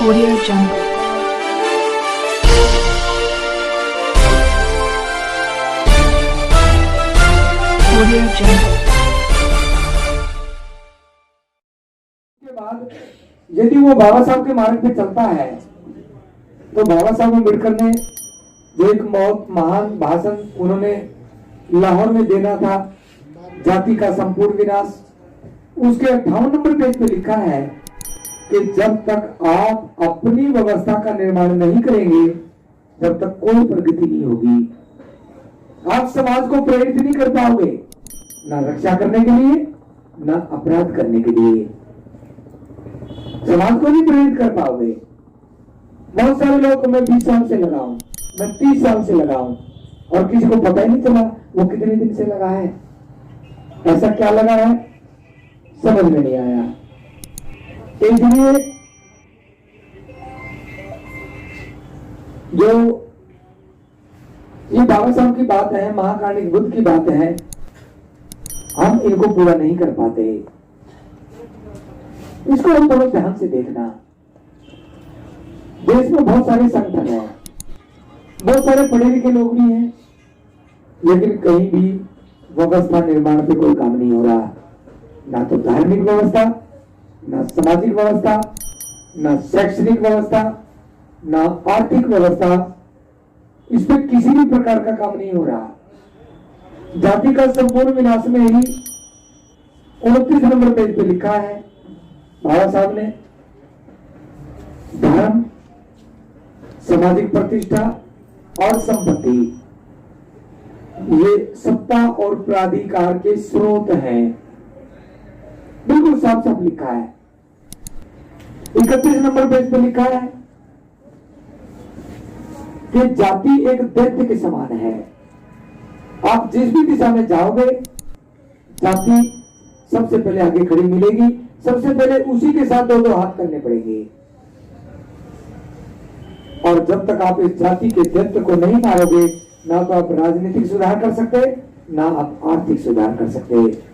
Audio Jungle. Audio Jungle. के बाद यदि वो बाबा साहब के मार्ग पे चलता है तो बाबा साहब अम्बेडकर ने जो एक बहुत महान भाषण उन्होंने लाहौर में देना था, जाति का संपूर्ण विनाश, उसके 58 नंबर पेज पे लिखा है कि जब तक आप अपनी व्यवस्था का निर्माण नहीं करेंगे जब तक कोई प्रगति नहीं होगी। आप समाज को प्रेरित नहीं कर पाओगे, ना रक्षा करने के लिए ना अपराध करने के लिए। समाज को नहीं प्रेरित कर पाओगे। बहुत सारे लोग मैं 20 साल से लगा हूं, मैं 30 साल से लगा हूं और किसी को पता ही नहीं चला वो कितने दिन से लगा है। ऐसा क्या लगा है समझ में नहीं आया। इसलिए जो ये बाबा साहब की बात है, महाकारुणिक बुद्ध की बात है, हम इनको पूरा नहीं कर पाते। इसको हम थोड़ा ध्यान से देखना। देश में बहुत सारे संगठन हैं, बहुत सारे पढ़े लिखे लोग भी हैं, लेकिन कहीं भी व्यवस्था निर्माण पे कोई काम नहीं हो रहा। ना तो धार्मिक व्यवस्था, ना सामाजिक व्यवस्था, ना शैक्षणिक व्यवस्था, ना आर्थिक व्यवस्था, इस पे किसी भी प्रकार का काम नहीं हो रहा। जाति का संपूर्ण विनाश में ही 29 नंबर पेज पे लिखा है बाबा साहब ने, धर्म, सामाजिक प्रतिष्ठा और संपत्ति ये सत्ता और प्राधिकार के स्रोत हैं। बिल्कुल साफ साफ लिखा है। 31 नंबर पेज पे लिखा है कि जाति एक दैत्य के समान है। आप जिस भी दिशा में जाओगे जाति सबसे पहले आगे खड़ी मिलेगी, सबसे पहले उसी के साथ दो हाथ करने पड़ेंगे। और जब तक आप इस जाति के दैत्य को नहीं मारोगे, ना तो आप राजनीतिक सुधार कर सकते, ना आप आर्थिक सुधार कर सकते।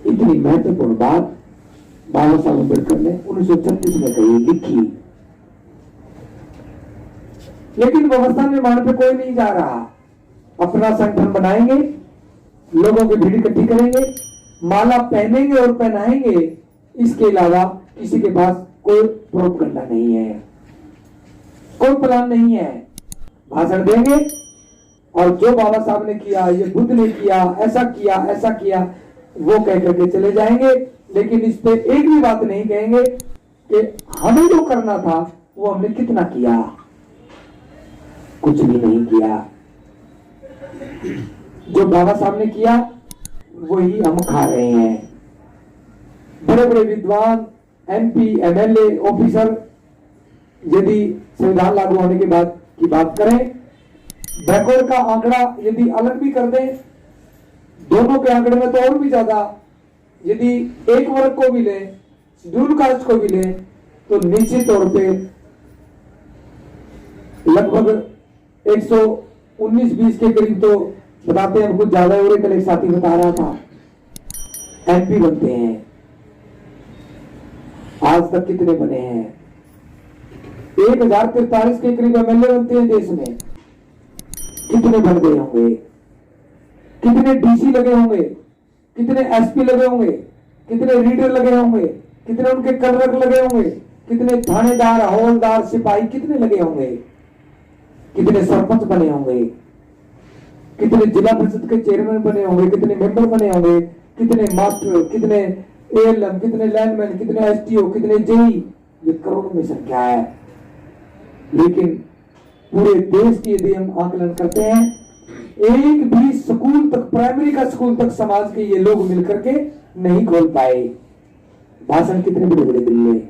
इतनी महत्वपूर्ण बात बाबा साहब अम्बेडकर ने 1936 में कही, लिखी। लेकिन व्यवस्था निर्माण पे कोई नहीं जा रहा। अपना संगठन बनाएंगे, लोगों की भीड़ इकट्ठी करेंगे, माला पहनेंगे और पहनाएंगे, इसके अलावा किसी के पास कोई प्रोपगंडा नहीं है, कोई प्लान नहीं है। भाषण देंगे और जो बाबा साहब ने किया, ये बुद्ध ने किया, ऐसा किया वो कह करके चले जाएंगे, लेकिन इस पे एक भी बात नहीं कहेंगे कि हमें जो करना था वो हमने कितना किया। कुछ भी नहीं किया। जो बाबा साहब ने किया वही हम खा रहे हैं। बड़े बड़े विद्वान, एमपी, एमएलए, ऑफिसर यदि संविधान लागू होने के बाद की बात करें, बैकवर्ड का आंकड़ा यदि अलग भी कर दें, दोनों के आंकड़े में तो और भी ज्यादा, यदि एक वर्ग को भी लें, शेड्यूल कास्ट को भी लें, तो निश्चित तौर पे लगभग 119-20 के करीब तो बताते हैं, कुछ ज्यादा हो रहे। कल एक साथी बता रहा था एमपी बनते हैं। आज तक कितने बने हैं? 1043 के करीब एमएलए बनते हैं देश में। कितने बन गए होंगे? कितने डीसी लगे होंगे? कितने एसपी लगे होंगे? कितने रीडर लगे होंगे? कितने उनके क्लर्क लगे होंगे? कितने थानेदार, हवलदार, सिपाही कितने लगे होंगे? कितने सरपंच बने होंगे? कितने जिला परिषद के चेयरमैन बने होंगे? कितने मेंबर बने होंगे? कितने मास्टर, कितने एएलएम, कितने लैंडमैन, कितने एसटीओ, कितने जेई? ये करोड़ों में संख्या है। लेकिन पूरे देश की यदि हम आकलन करते हैं, एक भी स्कूल तक, प्राइमरी का स्कूल तक समाज के ये लोग मिलकर के नहीं खोल पाए। भाषण कितने बड़े बड़े दिल्ली।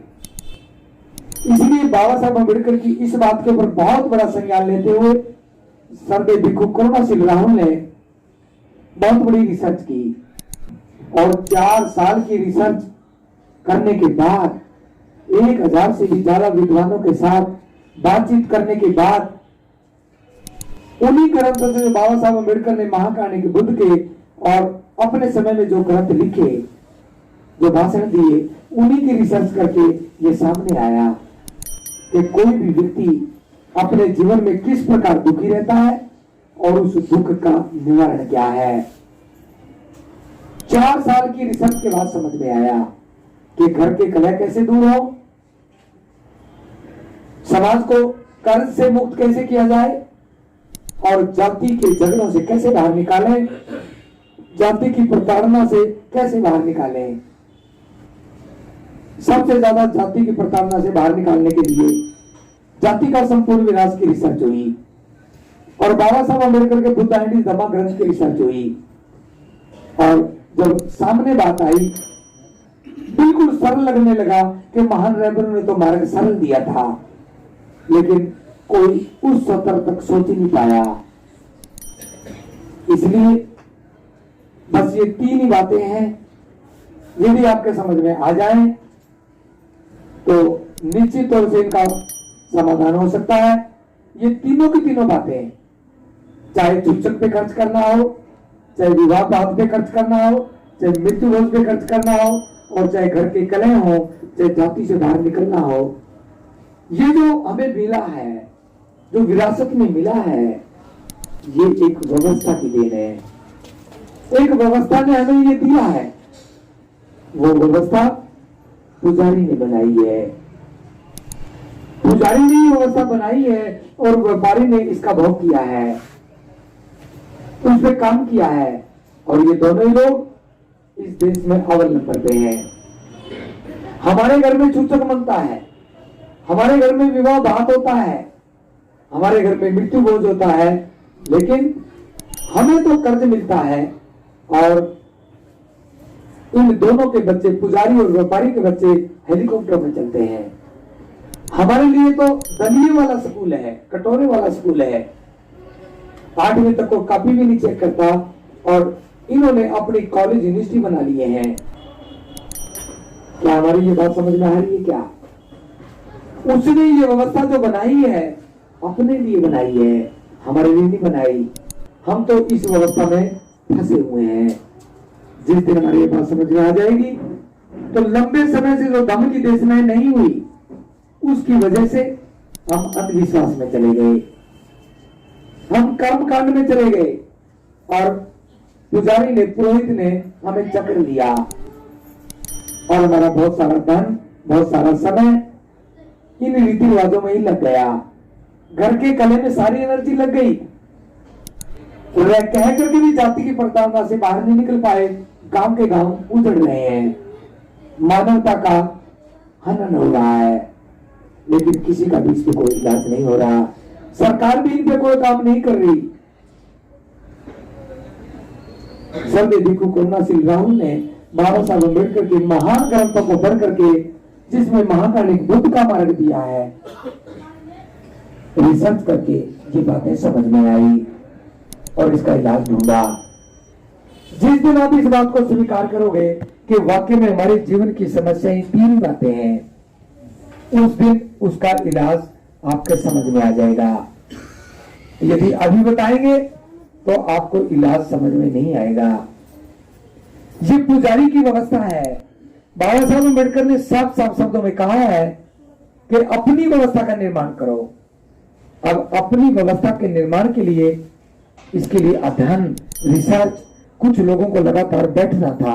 इसलिए बाबा साहब अम्बेडकर की इस बात के ऊपर बहुत बड़ा संज्ञान लेते हुए सरदेव भिक्खु करुणाशील राहुल ने बहुत बड़ी रिसर्च की और 4 साल की रिसर्च करने के बाद 1000 से भी ज्यादा विद्वानों के साथ बातचीत करने के बाद उन्हीं ग्रंथों से बाबा साहब अम्बेडकर ने महाकारुणिक बुद्ध के और अपने समय में जो ग्रंथ लिखे, जो भाषण दिए, उन्हीं की रिसर्च करके ये सामने आया कि कोई भी व्यक्ति अपने जीवन में किस प्रकार दुखी रहता है और उस दुख का निवारण क्या है। 4 साल की रिसर्च के बाद समझ में आया कि घर के कलह कैसे दूर हो, समाज को कर्ज से मुक्त कैसे किया जाए और जाति के झगड़ों से कैसे बाहर निकालें, जाति की प्रताड़ना से कैसे बाहर निकालें। सबसे ज्यादा जाति की प्रताड़ना से बाहर निकालने के लिए जाति का संपूर्ण विनाश की रिसर्च हुई और बाबा साहब अम्बेडकर के बुद्ध एंड धम्मा ग्रंथ की रिसर्च हुई। और जब सामने बात आई बिल्कुल सरल लगने लगा कि महान रहबरों ने तो मार्ग सरल दिया था, लेकिन कोई उस स्तर तक सोच ही नहीं पाया। इसलिए बस ये 3 ही बातें हैं, यदि आपके समझ में आ जाएं तो निश्चित तौर से इनका समाधान हो सकता है। ये तीनों की तीनों बातें, चाहे शिक्षक पे खर्च करना हो, चाहे विवाह बाद पे खर्च करना हो, चाहे मृत्यु भोज पे खर्च करना हो, और चाहे घर के कलह हो, चाहे जाति से बाहर निकलना हो, ये जो हमें मिला है, जो विरासत में मिला है, ये एक व्यवस्था की देन है। एक व्यवस्था ने हमें ये दिया है, वो व्यवस्था पुजारी ने बनाई है। पुजारी ने ये व्यवस्था बनाई है और व्यापारी ने इसका भोग किया है, उस पर काम किया है, और ये दोनों ही लोग इस देश में अव्वल नंबर पे हैं। हमारे घर में सूचक बनता है, हमारे घर में विवाह भात होता है, हमारे घर में मृत्यु भोज होता है, लेकिन हमें तो कर्ज मिलता है और इन दोनों के बच्चे, पुजारी और व्यापारी के बच्चे, हेलीकॉप्टर में चलते हैं। हमारे लिए तो दलिये वाला स्कूल है, कटोरे वाला स्कूल है, 8वीं तक को कॉपी भी नहीं चेक करता, और इन्होंने अपनी कॉलेज यूनिवर्सिटी बना लिए हैं। क्या हमारी ये बात समझ में आ रही है? क्या उसने ये व्यवस्था जो बनाई है अपने लिए बनाई है, हमारे लिए नहीं बनाई। हम तो इस व्यवस्था में फंसे हुए हैं। जिस दिन हमारी ये बात समझ में आ जाएगी तो लंबे समय से जो धर्म की देशनाएं नहीं हुई, उसकी वजह से हम अंधविश्वास में चले गए, हम कर्म कांड में चले गए, और पुजारी ने, पुरोहित ने हमें चक्र लिया और हमारा बहुत सारा धन, बहुत सारा समय इन रीति रिवाजों में ही लग गया। घर के कले में सारी एनर्जी लग गई, कह करके भी जाति की प्रताड़ना से बाहर नहीं निकल पाए। गांव के गांव उजड़ रहे हैं, मानवता का हनन हो रहा है, लेकिन किसी का भी इस पे कोई इलाज नहीं हो रहा। सरकार भी इन पे कोई काम नहीं कर रही। सर्वे भिक्खु करुणाशील राहुल ने बाबा साहब अम्बेडकर के महान ग्रंथों को पढ़ करके, जिसमें महाकालिक बुद्ध का मार्ग दिया है, रिसर्च करके ये बातें समझ में आई और इसका इलाज ढूंढा। जिस दिन आप इस बात को स्वीकार करोगे कि वाकई में हमारे जीवन की समस्याएं 3 बातें हैं, उस दिन उसका इलाज आपके समझ में आ जाएगा। यदि अभी बताएंगे तो आपको इलाज समझ में नहीं आएगा। ये पुजारी की व्यवस्था है। बाबा साहब अम्बेडकर ने साफ साफ शब्दों में कहा है कि अपनी व्यवस्था का निर्माण करो। अब अपनी व्यवस्था के निर्माण के लिए, इसके लिए अध्ययन, रिसर्च, कुछ लोगों को लगातार बैठना था।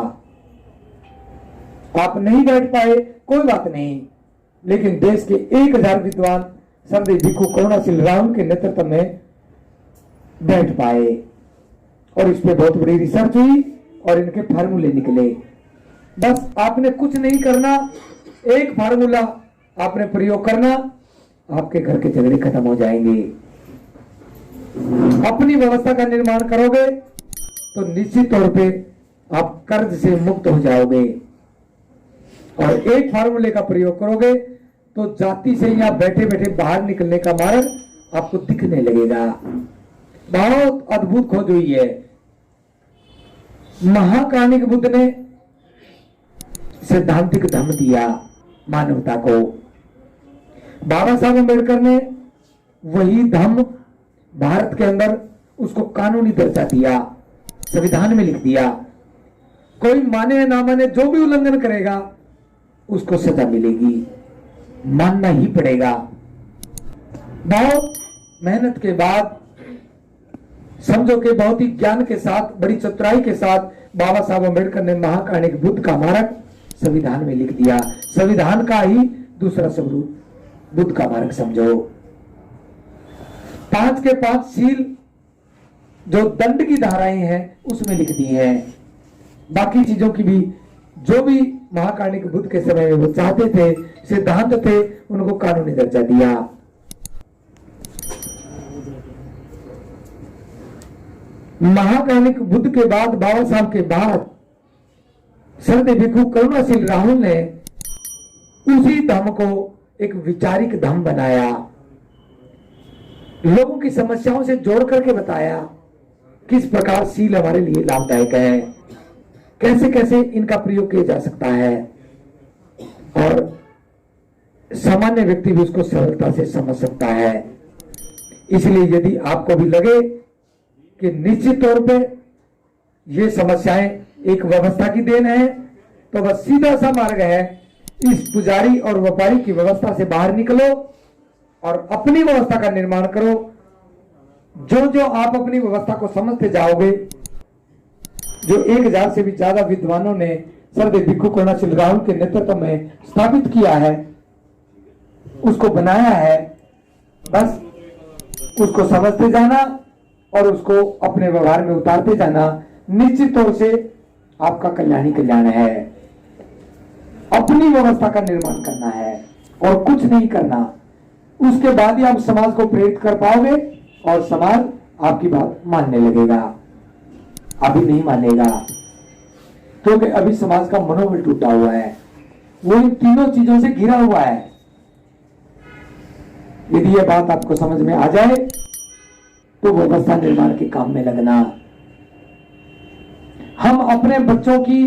आप नहीं बैठ पाए, कोई बात नहीं, लेकिन देश के 1000 विद्वान सर्वे भिक्खु करुणाशील राहुल के नेतृत्व में बैठ पाए और इस पे बहुत बड़ी रिसर्च हुई और इनके फार्मूले निकले। बस आपने कुछ नहीं करना, एक फार्मूला आपने प्रयोग करना, आपके घर के झगड़े खत्म हो जाएंगे। अपनी व्यवस्था का निर्माण करोगे तो निश्चित तौर पे आप कर्ज से मुक्त हो जाओगे, और एक फार्मूले का प्रयोग करोगे तो जाति से या बैठे बैठे बाहर निकलने का मार्ग आपको दिखने लगेगा। बहुत अद्भुत खोज हुई है। महाकालिक बुद्ध ने सैद्धांतिक धर्म दिया मानवता को, बाबा साहब अम्बेडकर ने वही धर्म भारत के अंदर उसको कानूनी दर्जा दिया, संविधान में लिख दिया। कोई माने या ना माने, जो भी उल्लंघन करेगा उसको सजा मिलेगी, मानना ही पड़ेगा। बहुत मेहनत के बाद, समझो कि बहुत ही ज्ञान के साथ, बड़ी चतुराई के साथ बाबा साहब अम्बेडकर ने महाकाणिक बुद्ध का मार्ग संविधान में लिख दिया। संविधान का ही दूसरा स्वरूप बुद्ध का मार्ग समझो। 5 के 5 सील जो दंड की धाराएं हैं उसमें लिख दी है। बाकी चीजों की भी जो भी महाकाणिक बुद्ध के समय में वो चाहते थे, सिद्धांत थे, उनको कानूनी दर्जा दिया। महाकाणिक बुद्ध के बाद, बाबा साहब के बाद सरदे भिक्खु करुणाशील राहुल ने उसी धम्म को एक वैचारिक धम्म बनाया, लोगों की समस्याओं से जोड़ करके बताया किस प्रकार सील हमारे लिए लाभदायक है, कैसे कैसे इनका प्रयोग किया जा सकता है, और सामान्य व्यक्ति भी उसको सरलता से समझ सकता है। इसलिए यदि आपको भी लगे कि निश्चित तौर पे ये समस्याएं एक व्यवस्था की देन है, तो बस सीधा सा मार्ग है, इस पुजारी और व्यापारी की व्यवस्था से बाहर निकलो और अपनी व्यवस्था का निर्माण करो। जो जो आप अपनी व्यवस्था को समझते जाओगे, जो 1000 से भी ज्यादा विद्वानों ने सरदे भिक्खु करुणाशील राहुल के नेतृत्व में स्थापित किया है, उसको बनाया है, बस उसको समझते जाना और उसको अपने व्यवहार में उतारते जाना। निश्चित तौर से आपका कल्याण ही कल्याण है। अपनी व्यवस्था का निर्माण करना है और कुछ नहीं करना। उसके बाद ही आप समाज को प्रेरित कर पाओगे और समाज आपकी बात मानने लगेगा। अभी नहीं मानेगा क्योंकि अभी समाज का मनोबल टूटा हुआ है, वो इन तीनों चीजों से घिरा हुआ है। यदि यह बात आपको समझ में आ जाए तो व्यवस्था निर्माण के काम में लगना। हम अपने बच्चों की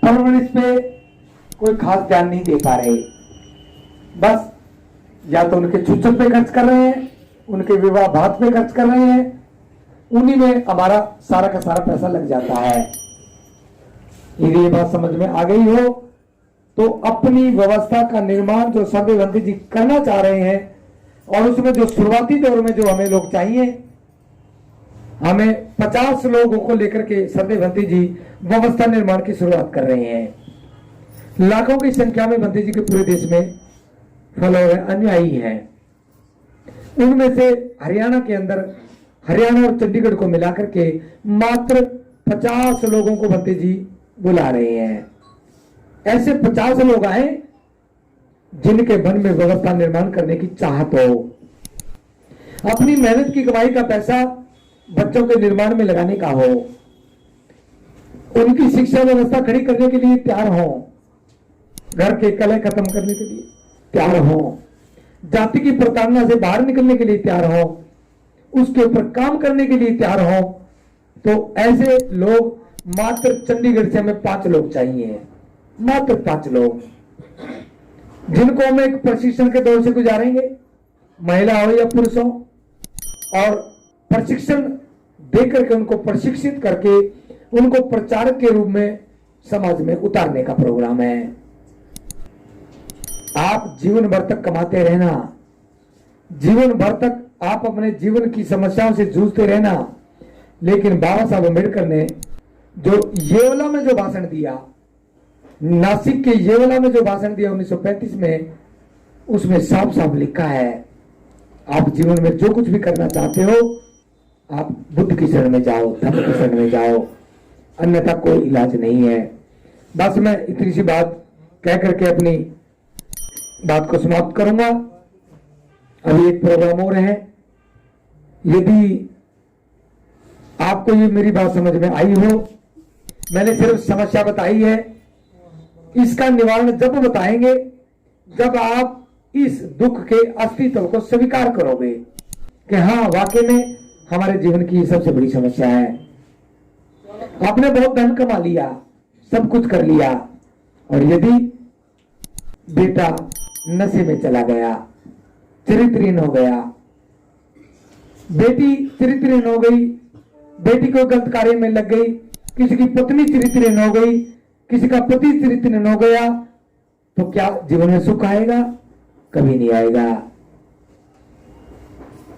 परवरिश पे कोई खास ध्यान नहीं दे पा रहे, बस या तो उनके छुच्छत पे खर्च कर रहे हैं, उनके विवाह भात पे खर्च कर रहे हैं, उन्हीं में हमारा सारा का सारा पैसा लग जाता है। यदि ये बात समझ में आ गई हो तो अपनी व्यवस्था का निर्माण जो सर्वेवंती जी करना चाह रहे हैं, और उसमें जो शुरुआती दौर में जो हमें लोग चाहिए, हमें 50 लोगों को लेकर के सर्वेवंती जी व्यवस्था निर्माण की शुरुआत कर रहे हैं। लाखों की संख्या में बंती जी के पूरे देश में फॉलोअर अनुयायी हैं। उनमें से हरियाणा के अंदर, हरियाणा और चंडीगढ़ को मिलाकर के मात्र 50 लोगों को बंती जी बुला रहे हैं। ऐसे 50 लोग आए जिनके मन में व्यवस्था निर्माण करने की चाहत हो, अपनी मेहनत की कमाई का पैसा बच्चों के निर्माण में लगाने का हो, उनकी शिक्षा व्यवस्था खड़ी करने के लिए तैयार हो, घर के कलह खत्म करने के लिए तैयार हो, जाति की प्रताड़ना से बाहर निकलने के लिए तैयार हो, उसके ऊपर काम करने के लिए तैयार हो, तो ऐसे लोग मात्र चंडीगढ़ से हमें 5 लोग चाहिए, मात्र 5 लोग, जिनको हम एक प्रशिक्षण के दौर से गुजारेंगे, महिला हो या पुरुष हो, और प्रशिक्षण देकर के उनको प्रशिक्षित करके उनको प्रचारक के रूप में समाज में उतारने का प्रोग्राम है। आप जीवन भर तक कमाते रहना, जीवन भर तक आप अपने जीवन की समस्याओं से जूझते रहना, लेकिन बाबा साहब अम्बेडकर ने जो येवला में जो भाषण दिया, नासिक के येवला में जो भाषण दिया 1935 में, उसमें साफ साफ लिखा है, आप जीवन में जो कुछ भी करना चाहते हो, आप बुद्ध की शरण में जाओ, धर्म की शरण में जाओ, अन्यथा कोई इलाज नहीं है। बस मैं इतनी सी बात कह करके अपनी बात को समाप्त करूंगा। अभी एक प्रोग्राम और है। यदि आपको ये मेरी बात समझ में आई हो, मैंने सिर्फ समस्या बताई है, इसका निवारण जब बताएंगे जब आप इस दुख के अस्तित्व को स्वीकार करोगे कि हाँ, वाकई में हमारे जीवन की सबसे बड़ी समस्या है। आपने बहुत धन कमा लिया, सब कुछ कर लिया, और यदि बेटा नशे में चला गया, चरित्रहीन हो गया, बेटी चरित्रहीन हो गई, बेटी को गलत कार्य में लग गई, किसी की पत्नी चरित्रहीन हो गई, किसी का पति चरित्रहीन हो गया, तो क्या जीवन में सुख आएगा? कभी नहीं आएगा।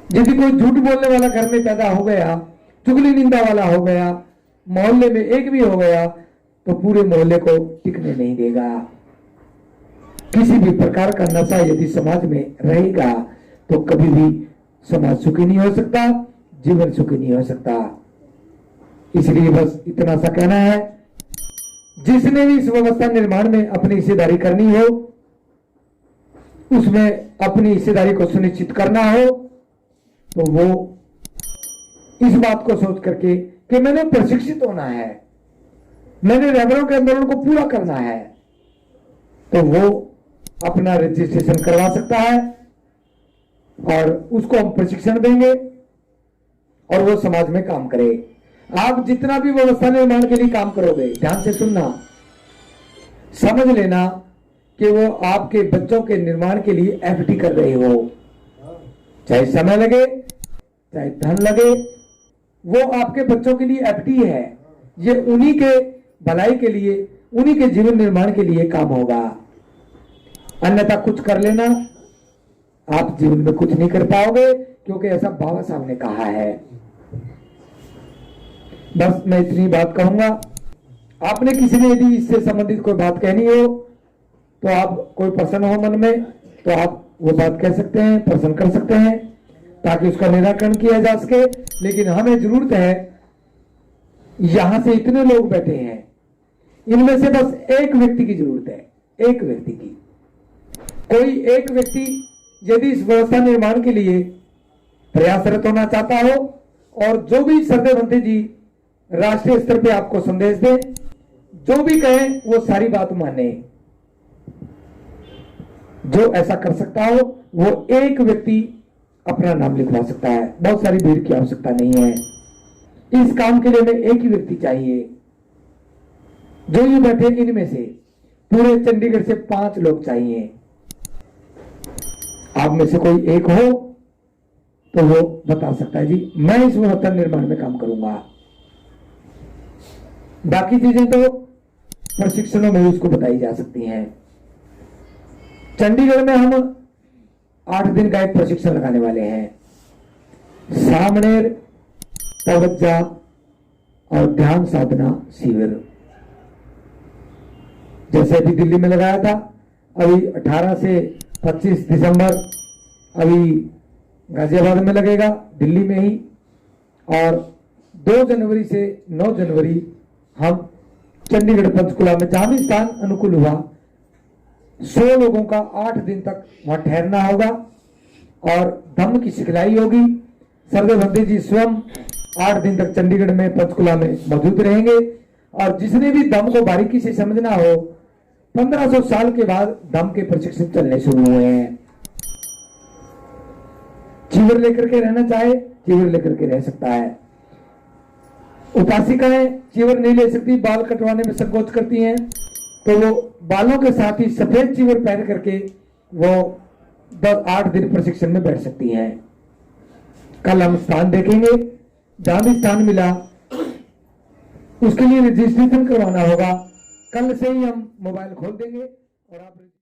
यदि कोई झूठ बोलने वाला घर में पैदा हो गया, चुगली निंदा वाला हो गया, मोहल्ले में एक भी हो गया, तो पूरे मोहल्ले को टिकने नहीं देगा। किसी भी प्रकार का नशा यदि समाज में रहेगा तो कभी भी समाज सुखी नहीं हो सकता, जीवन सुखी नहीं हो सकता। इसलिए बस इतना सा कहना है, जिसने भी इस व्यवस्था निर्माण में अपनी हिस्सेदारी करनी हो, उसमें अपनी हिस्सेदारी को सुनिश्चित करना हो, तो वो इस बात को सोच करके कि मैंने प्रशिक्षित होना है, मैंने रेबरों के आंदोलन को पूरा करना है, तो वो अपना रजिस्ट्रेशन करवा सकता है और उसको हम प्रशिक्षण देंगे और वो समाज में काम करे। आप जितना भी व्यवस्था निर्माण के लिए काम करोगे, ध्यान से सुनना, समझ लेना कि वो आपके बच्चों के निर्माण के लिए एफडी कर रहे हो। चाहे समय लगे, चाहे धन लगे, वो आपके बच्चों के लिए एफडी है। ये उन्हीं के भलाई के लिए, उन्हीं के जीवन निर्माण के लिए काम होगा। अन्यथा कुछ कर लेना, आप जीवन में कुछ नहीं कर पाओगे, क्योंकि ऐसा बाबा साहब ने कहा है। बस मैं इतनी बात कहूंगा। आपने किसी ने यदि इससे संबंधित कोई बात कहनी हो, तो आप कोई प्रश्न हो मन में, तो आप वो बात कह सकते हैं, प्रश्न कर सकते हैं, ताकि उसका निराकरण किया जा सके। लेकिन हमें जरूरत है, यहां से इतने लोग बैठे हैं, इनमें से बस एक व्यक्ति की जरूरत है, एक व्यक्ति की। कोई एक व्यक्ति यदि इस व्यवस्था निर्माण के लिए प्रयासरत होना चाहता हो, और जो भी सरदे बंदे जी राष्ट्रीय स्तर पे आपको संदेश दे, जो भी कहें वो सारी बात माने, जो ऐसा कर सकता हो वो एक व्यक्ति अपना नाम लिखवा सकता है। बहुत सारी भीड़ की आवश्यकता नहीं है। इस काम के लिए हमें एक ही व्यक्ति चाहिए। जो ये बैठे, इनमें से पूरे चंडीगढ़ से 5 लोग चाहिए। आप में से कोई एक हो तो वो बता सकता है, जी मैं इस व्यवस्था निर्माण में काम करूंगा। बाकी चीजें तो प्रशिक्षणों में उसको बताई जा सकती हैं। चंडीगढ़ में हम 8 दिन का एक प्रशिक्षण लगाने वाले हैं। सामनेर, तवज्जा और ध्यान साधना शिविर। जैसे अभी दिल्ली में लगाया था, अभी 18 से 25 दिसंबर अभी गाजियाबाद में लगेगा, दिल्ली में ही। और 2 जनवरी से 9 जनवरी हम चंडीगढ़ पंचकुला में, जहां भी स्थान अनुकूल हुआ, 100 लोगों का 8 दिन तक वहां ठहरना होगा और धम्म की सिखलाई होगी। सरदे बंदे जी स्वयं 8 दिन तक चंडीगढ़ में, पंचकुला में मौजूद रहेंगे। और जिसने भी धम्म को बारीकी से समझना हो, 1500 साल के बाद धम्म के प्रशिक्षण चलने शुरू हुए हैं। चीवर लेकर के रहना चाहे, चीवर लेकर के रह सकता है। उपासिकाएं चीवर नहीं ले सकती, बाल कटवाने में संकोच करती हैं, तो वो बालों के साथ ही सफेद चीवर पहन करके वो 8 दिन प्रशिक्षण में बैठ सकती हैं। कल हम स्थान देखेंगे, जहां भी स्थान मिला उसके लिए रजिस्ट्रेशन करवाना होगा। कल से ही हम मोबाइल खोल देंगे और आप